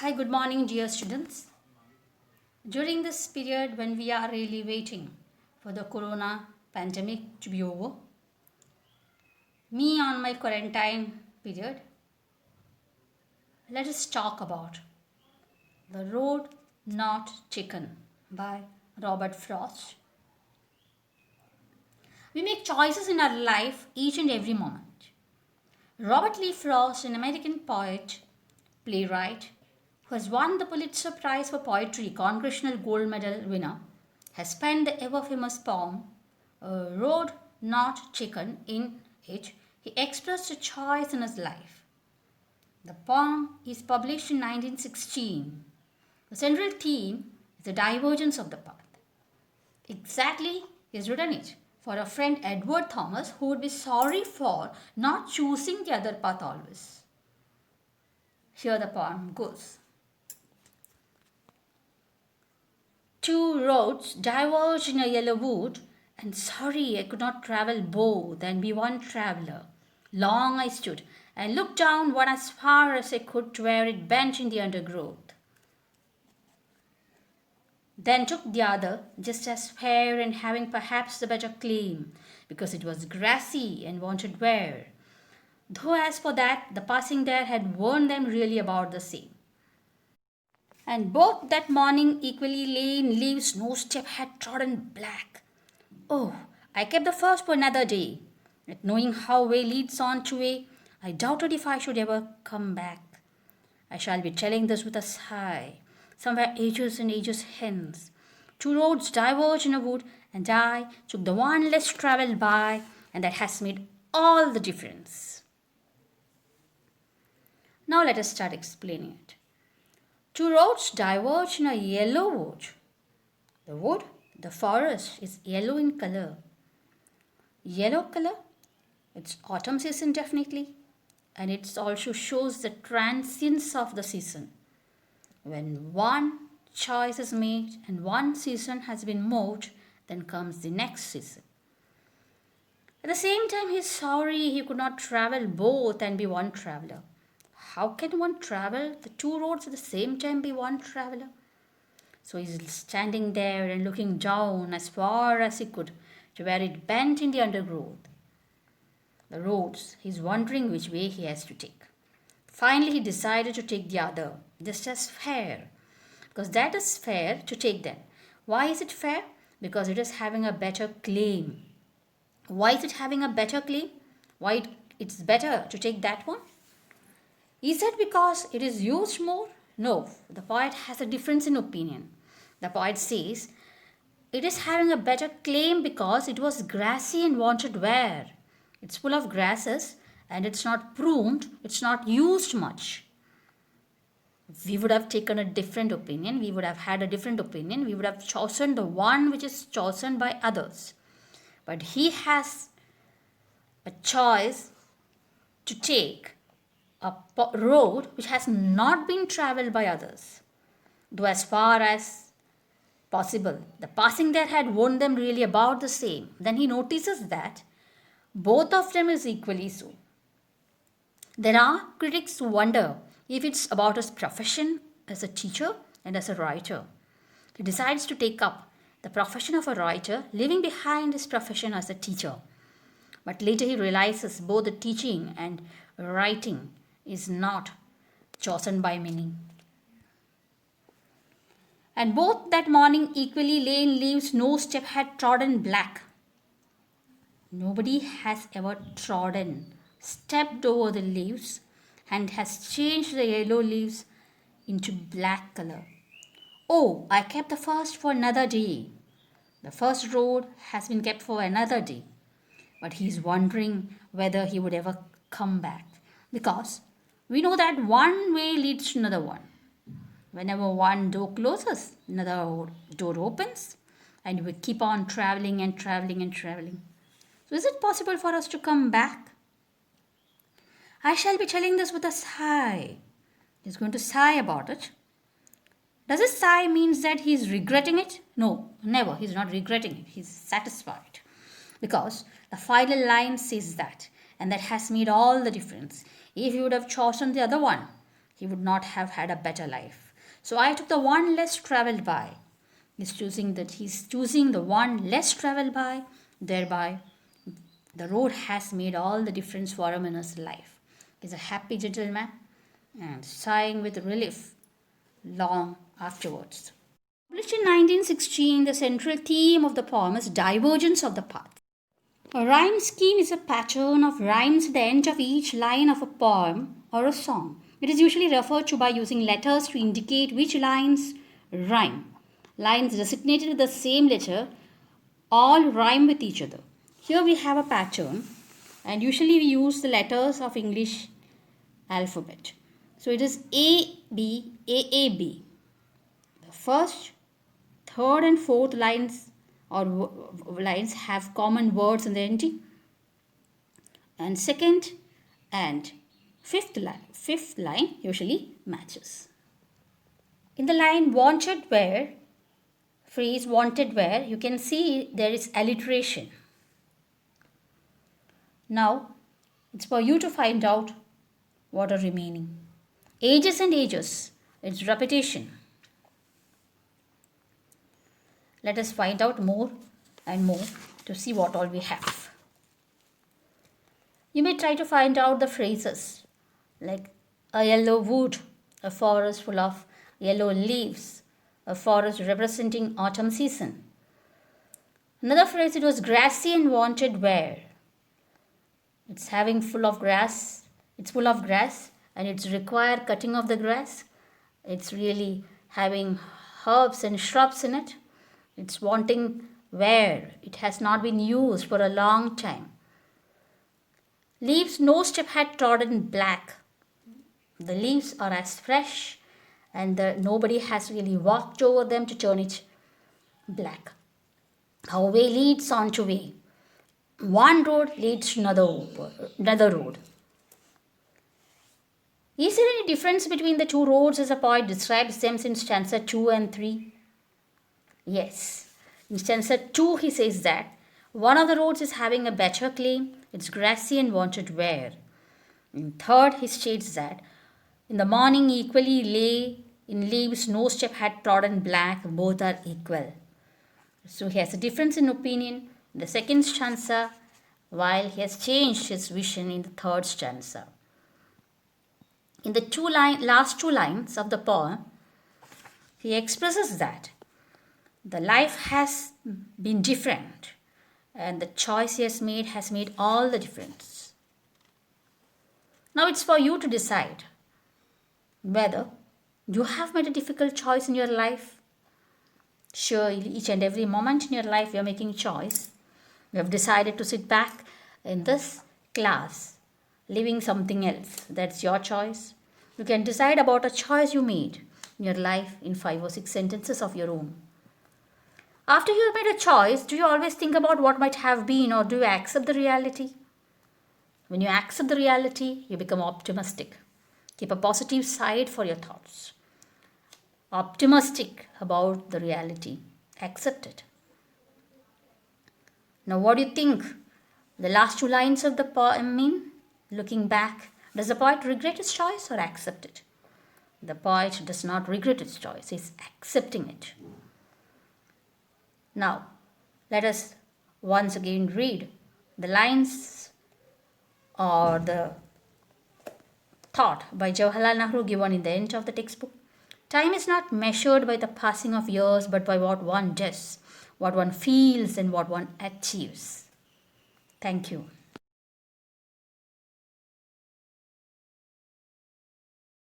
Hi, good morning, dear students. During this period when we are really waiting for the corona pandemic to be over, me on my quarantine period, let us talk about The Road Not Taken by Robert Frost. We make choices in our life each and every moment. Robert Lee Frost, an American poet, playwright, who has won the Pulitzer Prize for Poetry, Congressional Gold Medal winner, has penned the ever-famous poem, A Road Not Taken. In it, he expressed a choice in his life. The poem is published in 1916. The central theme is the divergence of the path. Exactly, he has written it for a friend Edward Thomas, who would be sorry for not choosing the other path always. Here the poem goes. Two roads diverged in a yellow wood, and sorry I could not travel both and be one traveller. Long I stood and looked down one as far as I could to where it bent in the undergrowth. Then took the other, just as fair and having perhaps the better claim, because it was grassy and wanted wear. Though as for that, the passing there had warned them really about the same. And both that morning equally lay in leaves no step had trodden black. Oh, I kept the first for another day. Yet knowing how way leads on to way, I doubted if I should ever come back. I shall be telling this with a sigh, somewhere ages and ages hence. Two roads diverged in a wood, and I took the one less travelled by, and that has made all the difference. Now let us start explaining it. Two roads diverge in a yellow wood. The wood, the forest, is yellow in color. Yellow color? It's autumn season definitely. And it also shows the transience of the season. When one choice is made and one season has been moved, then comes the next season. At the same time, he is sorry he could not travel both and be one traveler. How can one travel the two roads at the same time be one traveler? So he's standing there and looking down as far as he could to where it bent in the undergrowth. The roads, he's wondering which way he has to take. Finally, he decided to take the other, just as fair, because that is fair to take them. Why is it fair? Because it is having a better claim. Why is it having a better claim? Why it's better to take that one? Is that because it is used more? No, the poet has a difference in opinion. The poet says, it is having a better claim because it was grassy and wanted wear. It's full of grasses and it's not pruned, it's not used much. We would have taken a different opinion, we would have had a different opinion, we would have chosen the one which is chosen by others. But he has a choice to take a road which has not been travelled by others. Though as far as possible, the passing there had warned them really about the same. Then he notices that both of them is equally so. There are critics who wonder if it's about his profession as a teacher and as a writer. He decides to take up the profession of a writer, leaving behind his profession as a teacher. But later he realizes both the teaching and writing is not chosen by many. And both that morning equally lay in leaves no step had trodden black. Nobody has ever trodden, stepped over the leaves and has changed the yellow leaves into black color. Oh, I kept the first for another day. The first road has been kept for another day. But he is wondering whether he would ever come back. Because we know that one way leads to another one. Whenever one door closes, another door opens. And we keep on traveling and traveling and traveling. So is it possible for us to come back? I shall be telling this with a sigh. He's going to sigh about it. Does his sigh means that he's regretting it? No, never. He's not regretting it. He's satisfied. Because the final line says that. And that has made all the difference. If he would have chosen the other one, he would not have had a better life. So I took the one less traveled by. He's choosing the one less traveled by, thereby the road has made all the difference for him in his life. He's a happy gentleman and sighing with relief long afterwards. Published in 1916, the central theme of the poem is divergence of the path. A rhyme scheme is a pattern of rhymes at the end of each line of a poem or a song. It is usually referred to by using letters to indicate which lines rhyme. Lines designated with the same letter all rhyme with each other. Here we have a pattern, and usually we use the letters of English alphabet. So it is A, B, A, B. The first, third and fourth lines lines have common words in the ending, and second and fifth line usually matches. In the line wanted where, phrase wanted where, you can see there is alliteration. Now it's for you to find out what are remaining. Ages and ages, it's repetition. Let us find out more and more to see what all we have. You may try to find out the phrases like a yellow wood, a forest full of yellow leaves, a forest representing autumn season. Another phrase, it was grassy and wanted where. It's having full of grass, it's full of grass and it's required cutting of the grass. It's really having herbs and shrubs in it. It's wanting where it has not been used for a long time. Leaves no step had trodden black. The leaves are as fresh and nobody has really walked over them to turn it black. Our way leads on to way. One road leads to another road. Is there any difference between the two roads as a poet describes them in stanza 2 and 3? Yes. In stanza 2 he says that one of the roads is having a better claim, it's grassy and wanted where. In third he states that in the morning equally lay in leaves no step had trodden black, both are equal. So he has a difference in opinion in the second stanza while he has changed his vision in the third stanza. In the last two lines of the poem, he expresses that the life has been different and the choice he has made all the difference. Now it's for you to decide whether you have made a difficult choice in your life. Sure, each and every moment in your life you are making a choice. You have decided to sit back in this class, living something else. That's your choice. You can decide about a choice you made in your life in 5 or 6 sentences of your own. After you have made a choice, do you always think about what might have been, or do you accept the reality? When you accept the reality, you become optimistic. Keep a positive side for your thoughts. Optimistic about the reality. Accept it. Now, what do you think the last 2 lines of the poem mean? Looking back, does the poet regret his choice or accept it? The poet does not regret his choice, he is accepting it. Now, let us once again read the lines or the thought by Jawaharlal Nehru given in the end of the textbook. Time is not measured by the passing of years, but by what one does, what one feels, and what one achieves. Thank you.